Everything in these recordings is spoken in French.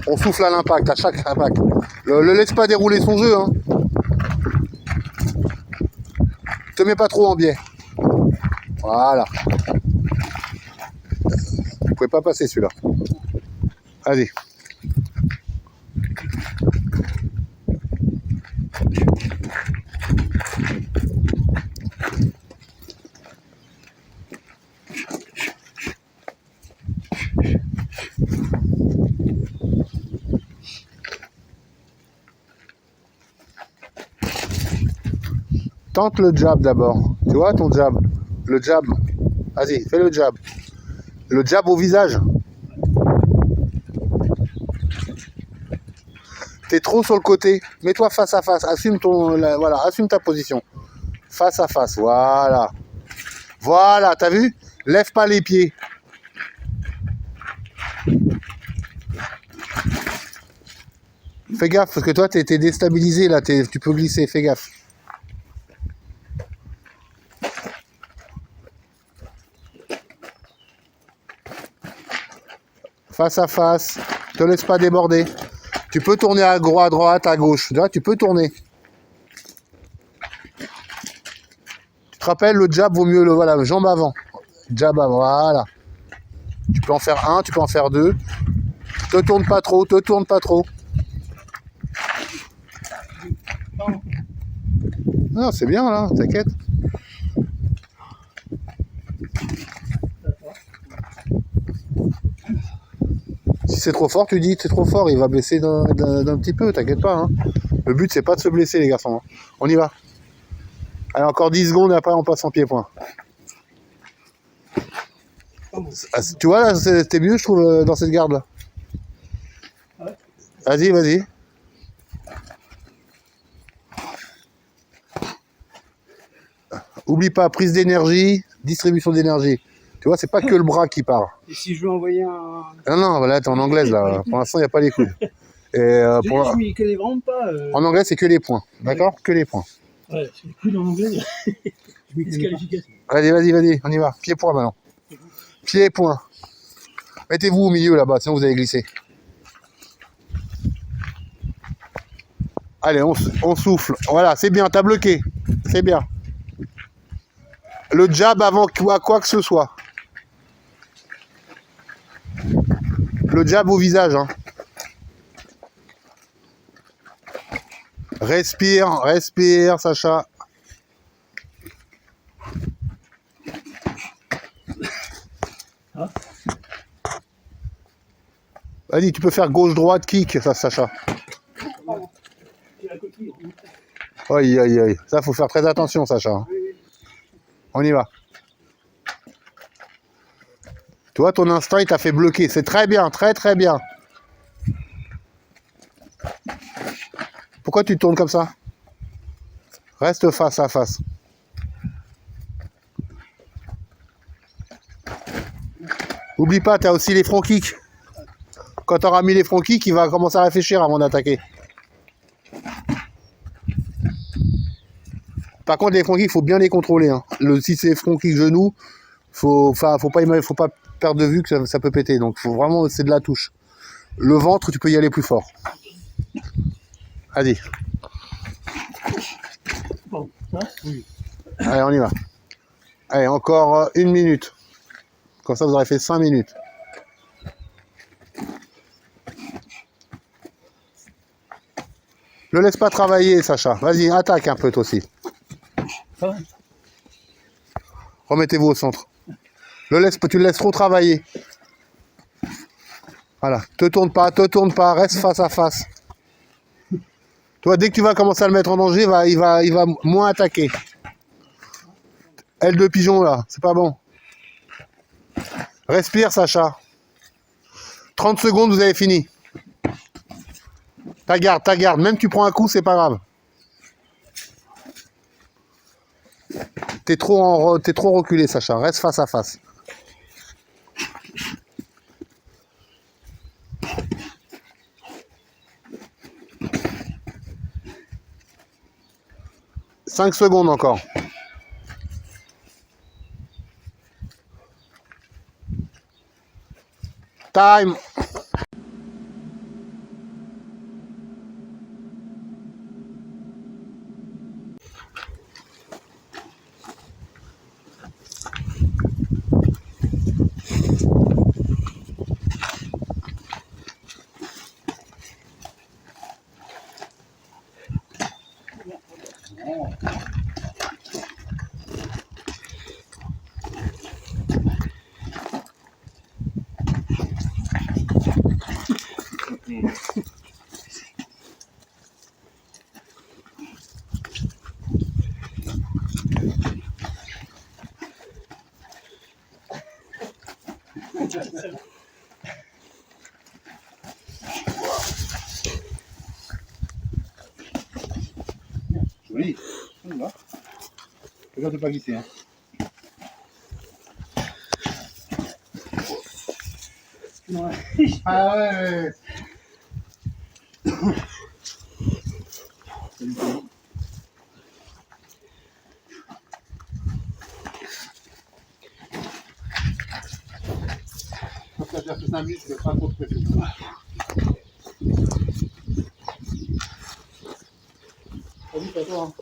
On souffle à l'impact, à chaque impact. Le laisse pas dérouler son jeu. Hein. Te mets pas trop en biais. Voilà. Vous pouvez pas passer celui-là. Allez. Tente le jab d'abord. Tu vois ton jab? Le jab. Vas-y, fais le jab. Le jab au visage. T'es trop sur le côté. Mets-toi face à face. Assume voilà, assume ta position. Face à face. Voilà. Voilà, t'as vu? Lève pas les pieds. Fais gaffe, parce que toi, t'es déstabilisé, là. Tu peux glisser, fais gaffe. Face à face. Te laisse pas déborder. Tu peux tourner à droite, à gauche. Là, tu peux tourner. Tu te rappelles, le jab vaut mieux voilà, jambe avant. Jab avant, voilà. Tu peux en faire un, tu peux en faire deux. Te tourne pas trop, te tourne pas trop. Non, c'est bien là, t'inquiète. Si c'est trop fort, tu dis c'est trop fort, il va blesser d'un petit peu, t'inquiète pas. Hein. Le but c'est pas de se blesser les garçons. Hein. On y va. Allez, encore 10 secondes et après on passe en pied-point. Tu vois là, c'était mieux je trouve dans cette garde là. Vas-y, vas-y. Oublie pas, prise d'énergie, distribution d'énergie. Tu vois, c'est pas que le bras qui part. Et si je veux envoyer un... Non, voilà, t'es en anglaise là. Pour l'instant, il n'y a pas les coudes. Et, Je m'y connais vraiment pas. En anglais, c'est que les points. D'accord? Que les points. Ouais, c'est les coudes en anglais. Je m'y disqualifie. Allez, vas-y, on y va. Pied-point maintenant. Pied-point. Mettez-vous au milieu là-bas, sinon vous allez glisser. Allez, on souffle. Voilà, c'est bien, t'as bloqué. C'est bien. Le jab avant quoi que ce soit. Le jab au visage. Hein. Respire, Sacha. Ah. Vas-y, tu peux faire gauche-droite, kick, ça, Sacha. Aïe, aïe, aïe. Ça, faut faire très attention, Sacha. On y va. Tu vois, ton instinct, il t'a fait bloquer. C'est très bien, très, très bien. Pourquoi tu te tournes comme ça? Reste face à face. Oublie pas, tu as aussi les front kicks. Quand tu auras mis les front kicks, il va commencer à réfléchir avant d'attaquer. Par contre, les front kicks, il faut bien les contrôler. Hein. Si c'est front kick genou, faut pas perdre de vue que ça peut péter. Donc, faut vraiment, c'est de la touche. Le ventre, tu peux y aller plus fort. Vas-y. Bon, ça, oui. Allez, on y va. Allez, encore 1 minute. Comme ça, vous aurez fait 5 minutes. Ne laisse pas travailler, Sacha. Vas-y, attaque un peu, toi aussi. Remettez-vous au centre. Tu le laisses trop travailler. Voilà. Te tourne pas, reste face à face. Toi, dès que tu vas commencer à le mettre en danger, il va moins attaquer. Aile de pigeon, là, c'est pas bon. Respire, Sacha. 30 secondes, vous avez fini. Ta garde. Même tu prends un coup, c'est pas grave. T'es trop reculé, Sacha. Reste face à face. « 5 secondes encore. Time. Joli. Là. Regarde de pas glisser. Hein. Ah ouais. Ça fait 5 minutes, je ne vais pas trop de pression. Vas-y, c'est à toi. Hein.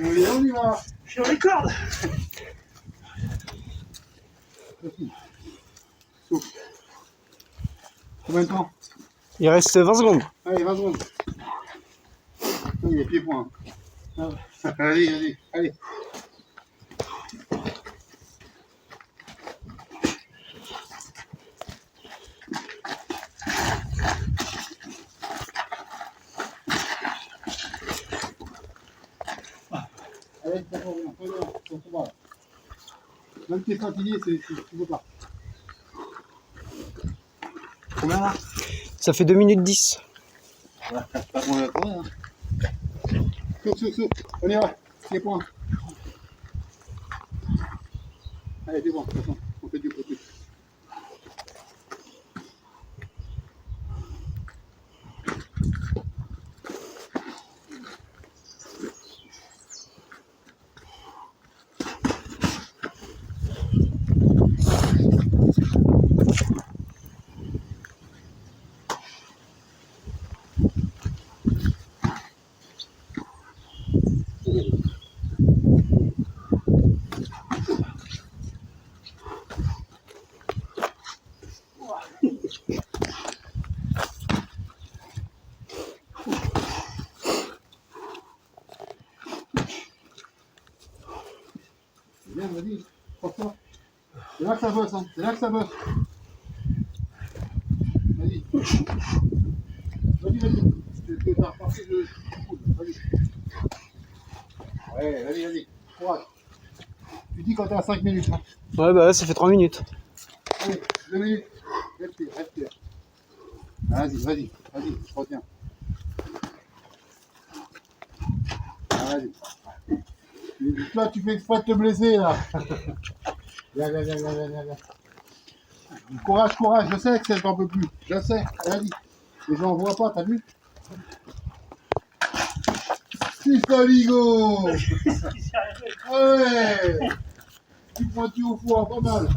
On y va. Je suis en record. Souffle. Combien de temps? Il reste 20 secondes. Allez, 20 secondes. Il est pied-point. Allez, allez, allez. Allez, ça va bien, ça va. Même si t'es fatigué, tu peux pas. Combien là? Ça fait 2 minutes 10. Ouais, pas qu'on va attendre. Hein. Souffle. On y va. Les points. Allez, c'est bon, attention. On fait du côté. Bien, vas-y, force-toi. C'est là que ça bosse, hein. C'est là que ça bosse. Vas-y. Vas-y. Tu vas repartir de... Vas-y. Ouais, vas-y. Courage. Tu dis quand t'es à 5 minutes. Hein. Ouais, bah là, ça fait 3 minutes. Allez, 2 minutes. Respire. Vas-y, je retiens. Ah, vas-y. Toi, tu fais exprès de te blesser, là. Viens. Courage, je sais que ça t'en peut plus. Je sais, vas-y. Les gens voient pas, t'as vu? Pistoligo. Ouais. Tu pointu au foie, pas mal.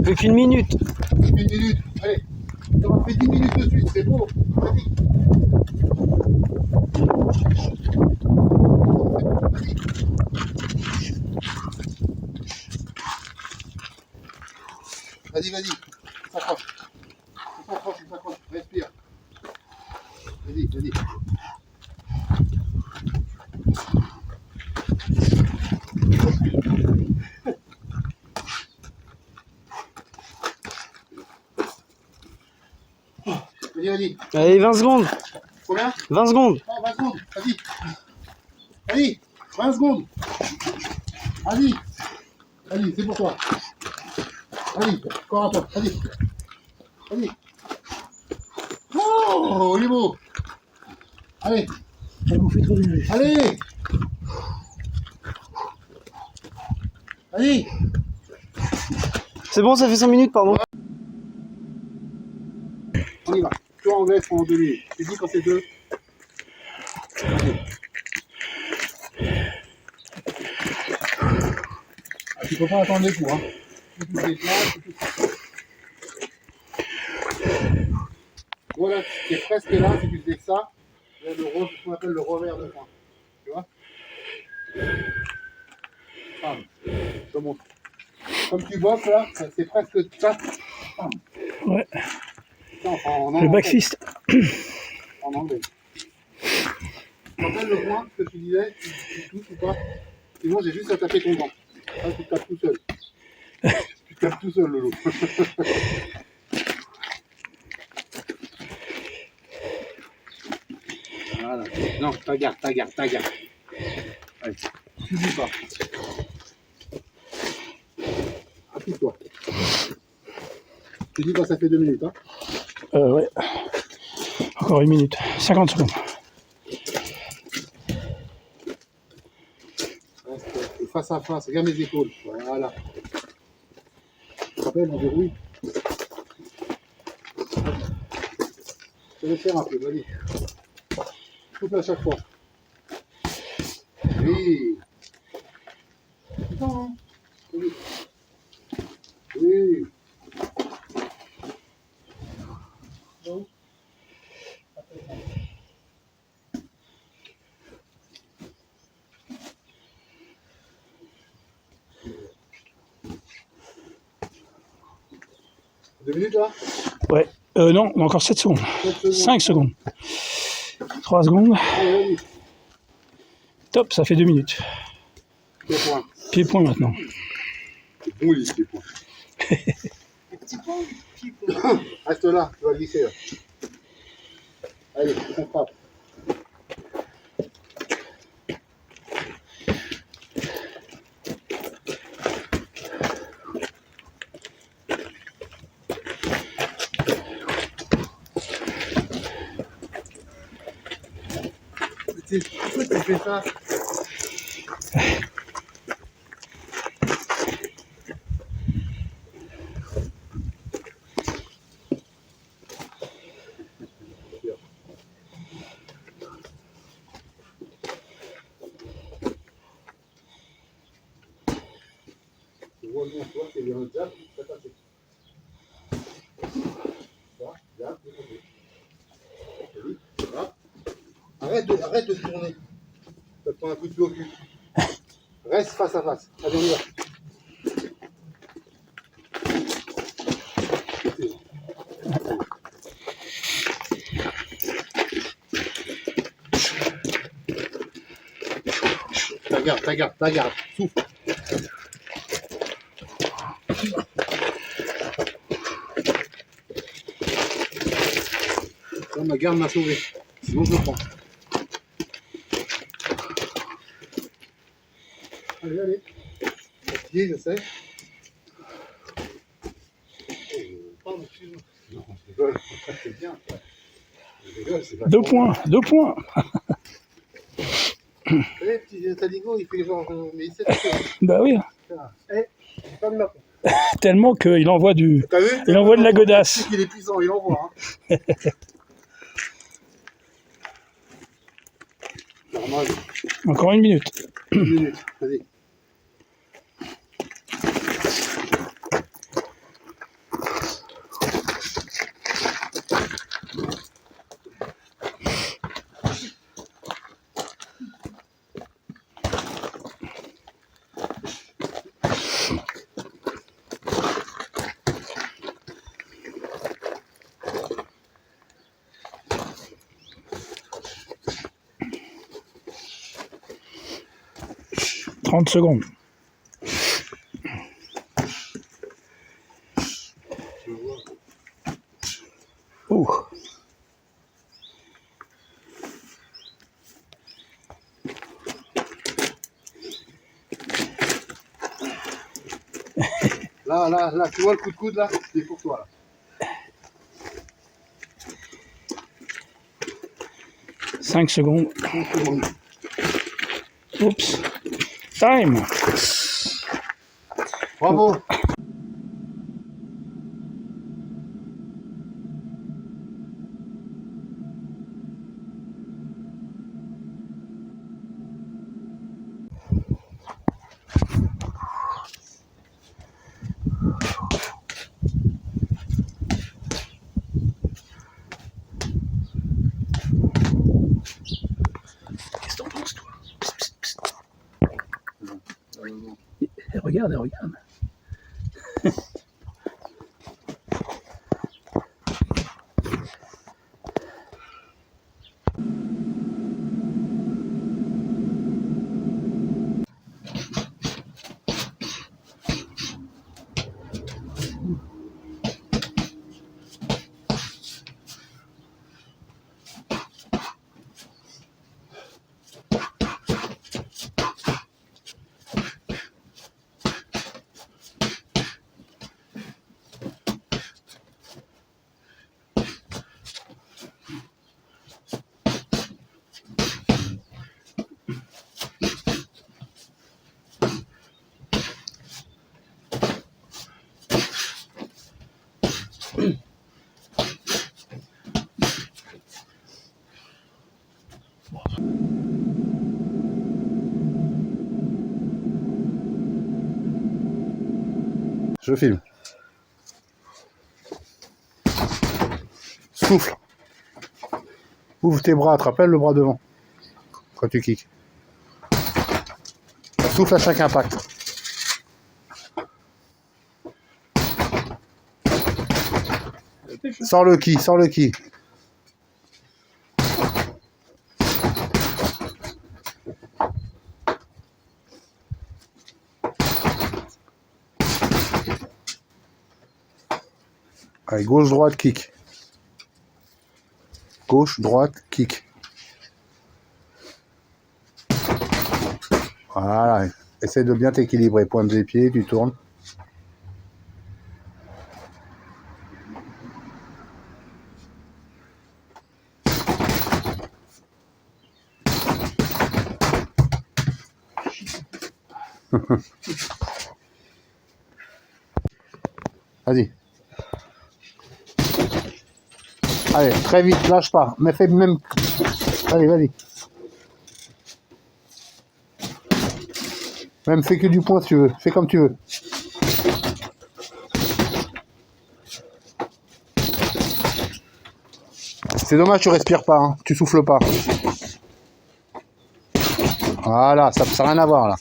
Plus qu'une minute. Une minute, allez. On a fait 10 minutes de suite, c'est beau. Vas-y. Vas-y. On s'accroche. Respire. Vas-y. Vas-y. Allez, 20 secondes. Combien? 20 secondes. Oh, 20 secondes. Vas-y. 20 secondes. Vas-y, c'est pour toi. Vas-y, corps à toi. Vas-y. Oh, il est beau. Allez. Ça vous fait trop bien. Allez. Vas-y. C'est bon, ça fait 5 minutes, pardon. On y va. Toi en veste pendant 2 minutes. Tu dis quand c'est 2. Tu peux pas attendre les coups, hein. Voilà, tu es presque là, si tu fais ça, il y a ce qu'on appelle le revers de poing. Tu vois? Bam. Je te montre. Comme tu bosses là, c'est presque ça. Bam. Ouais. Ça, en Le anglais. back-fist. En anglais. Tu rappelles le point que tu disais, tu touches ou pas? Sinon, j'ai juste à taper ton dent. Là, tu te tapes tout seul. Tu te tapes tout seul, Lolo. Voilà. Non, ta garde. Allez, n'oublie pas. Appuie-toi. Tu dis quand ça fait 2 minutes, hein? Ouais. Encore 1 minute. 50 secondes. Reste face à face, regarde mes épaules. Voilà. Tu te rappelles, on verrouille. Je vais le faire un peu, vas-y. Souffle à chaque fois. Oui. Non, hein. Oui. Oui. Non. Deux minutes là? Ouais. Non, on a encore 7 secondes. 5 secondes. 3 secondes. Allez, vas-y. Top, ça fait 2 minutes. Pied-point. Pied-point maintenant. C'est bon, les pieds-points. Reste là, tu vas glisser là. Allez, on frappe. Pourquoi tu fais ça? Tu vois, nous, toi, c'est un jab, ça passe. Ça, jab, de côté. Voilà. Arrête de tourner. Ça te prend un coup de pied au cul. Reste face à face. Allez, on y va. Ta garde. Souffle. Ça, ma garde m'a sauvé. Sinon, je le prends. Allez. Fatigué, je sais. Pardon, excuse-moi. Non, je rigole. C'est bien. Je rigole, c'est pas 2 points. 2 points. Eh, petit Taligo, il fait genre. Mais il sait tout faire. Bah oui. Eh, ferme la porte. Tellement qu'il envoie du. T'as vu? Il envoie de la godasse. Il est puissant, il envoie. Hein. Normal. Encore 1 minute. 1 minute, vas-y. « 30 secondes. Ouh. Là, tu vois le coup de coude là? C'est pour toi là. 5 secondes. 5 secondes. Oups. Time. Bravo. regarde, regarde. Je filme. Souffle. Ouvre tes bras, te rappelles le bras devant quand tu kicks. Souffle à chaque impact. Sors le ki, sors le ki. Allez, gauche, droite, kick. Gauche, droite, kick. Voilà. Essaie de bien t'équilibrer. Pointe des pieds, tu tournes. Vas-y. Allez, très vite, lâche pas. Mais fais même... Allez, vas-y. Même fais que du point si tu veux. Fais comme tu veux. C'est dommage, tu respires pas. Hein. Tu souffles pas. Voilà, ça n'a rien à voir là.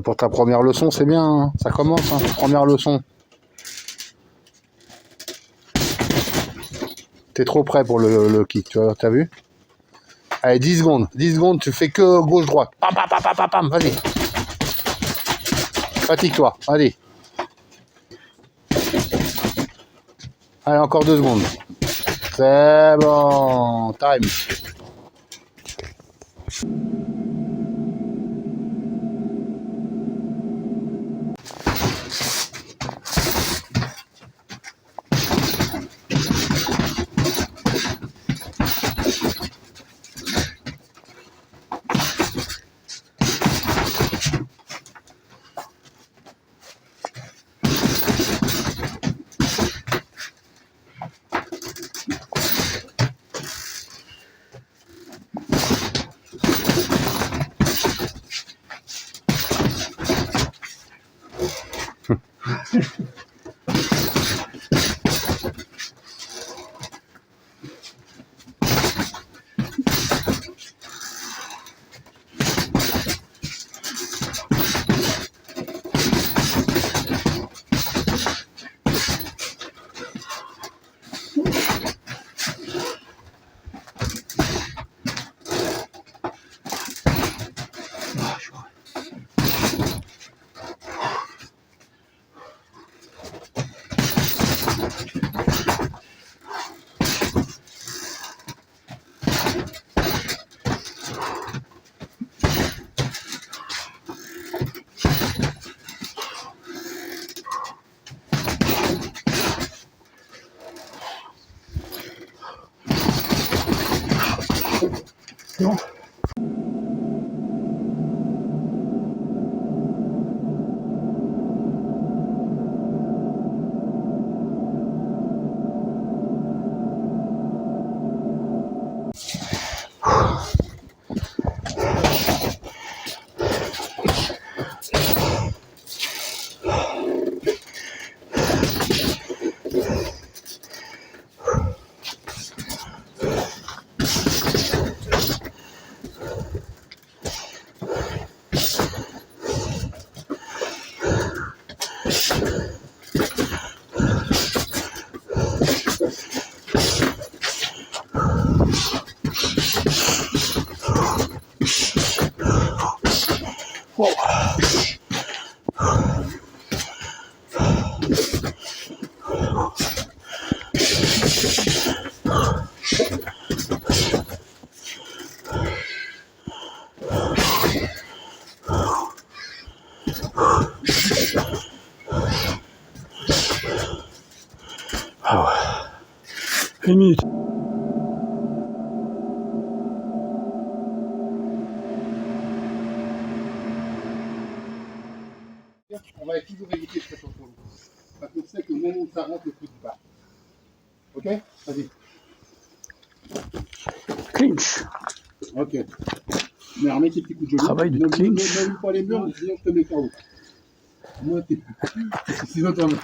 Pour ta première leçon, c'est bien, hein. Ça commence, hein. Première leçon. T'es trop près pour le kick, tu vois, t'as vu? Allez, 10 secondes, 10 secondes, tu fais que gauche-droite. Pam, pam, pam, pam, pam, pam, vas-y. Fatigue-toi, allez. Allez, encore 2 secondes. C'est bon, time. C'est bon. fait une minute. On va toujours éviter de faire attention. Parce qu'on sait que au moment où ça rentre, le coup part. Ok? Vas-y. Clinch. Ok. Mais remets tes petits coups de genou. Travail de Ne clinch. mets pas les murs, sinon je te mets KO. Moi, t'es sinon t'en mets.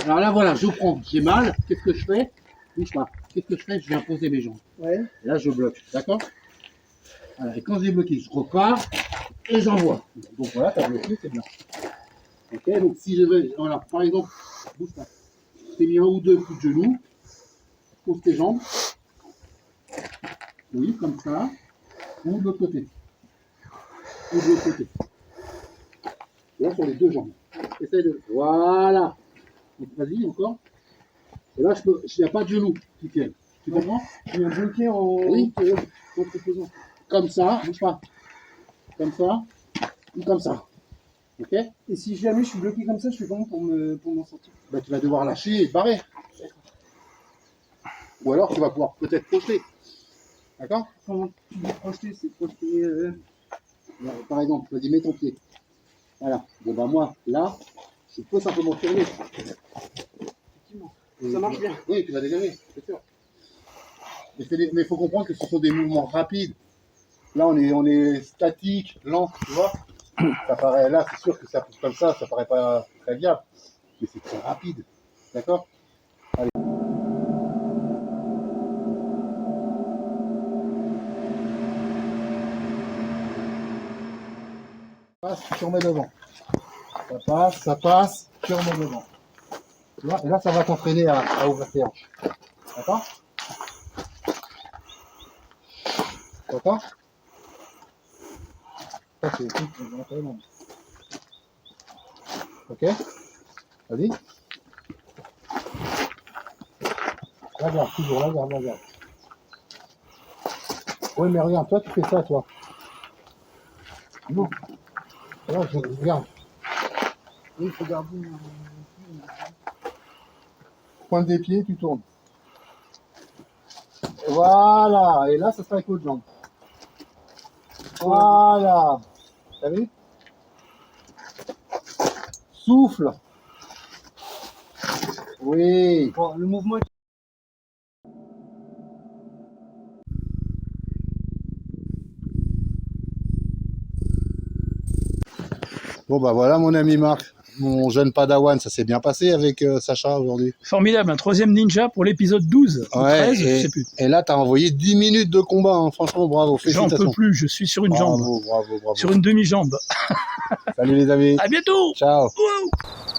Alors là, voilà, je prends. J'ai mal. Qu'est-ce que je fais? Bouge pas. Qu'est-ce que je fais? Je viens poser mes jambes. Ouais. Et là, je bloque. D'accord? Voilà. Et quand j'ai bloqué, je repars et j'envoie. Donc voilà, t'as bloqué, c'est bien. Ok, donc si je vais, voilà, par exemple, bouge pas. T'es mis un ou deux coups de genoux, pose tes jambes. Oui, comme ça. Ou de l'autre côté. Ou de l'autre côté. Et là, sur les deux jambes. Essaye de. Voilà. Donc vas-y, encore. Et là, il n'y a pas de genoux qui tiennent. Tu comprends? Je viens bloquer en. Oui. En proposant. Comme ça, bouge pas. Comme ça. Ou comme ça. Ok? Et si jamais je suis bloqué comme ça, je fais comment pour m'en sortir? Bah, tu vas devoir lâcher et te barrer. Ou alors tu vas pouvoir peut-être projeter. D'accord? Quand tu dis projeter, c'est projeter. Par exemple, vas-y, mets ton pied. Voilà. Bon, bah, moi, là, je peux simplement tourner. Effectivement. Ça marche bien. Oui, tu vas dégager, c'est sûr. Mais il faut comprendre que ce sont des mouvements rapides. Là, on est statique, lent, tu vois. Ça paraît, là, c'est sûr que ça pousse comme ça paraît pas très viable. Mais c'est très rapide. D'accord? Allez. Passe, tu remets devant. Ça passe, tu remets devant. Tu vois? Et là, ça va t'entraîner à ouvrir tes hanches. D'accord? D'accord? Ça, c'est le truc qu'on va entraîner. Ok? Vas-y. La garde, toujours, la garde, la garde. Oui, mais regarde, toi, tu fais ça, toi. Non. Là, je regarde. Oui, il faut garder. Pointe des pieds, tu tournes. Voilà. Et là, ça sera avec l'autre jambe. Voilà. T'as vu? Souffle. Oui. Bon, le mouvement est. Bon, bah voilà, mon ami Marc. Mon jeune padawan, ça s'est bien passé avec Sacha aujourd'hui. Formidable, un troisième ninja pour l'épisode 12 ou 13, je sais plus. Et là, t'as envoyé 10 minutes de combat, hein. Franchement, bravo, J'en félicitations. peux plus, je suis sur une jambe, Bravo, bravo, bravo. sur une demi-jambe. Salut les amis. À bientôt. Ciao. Wow.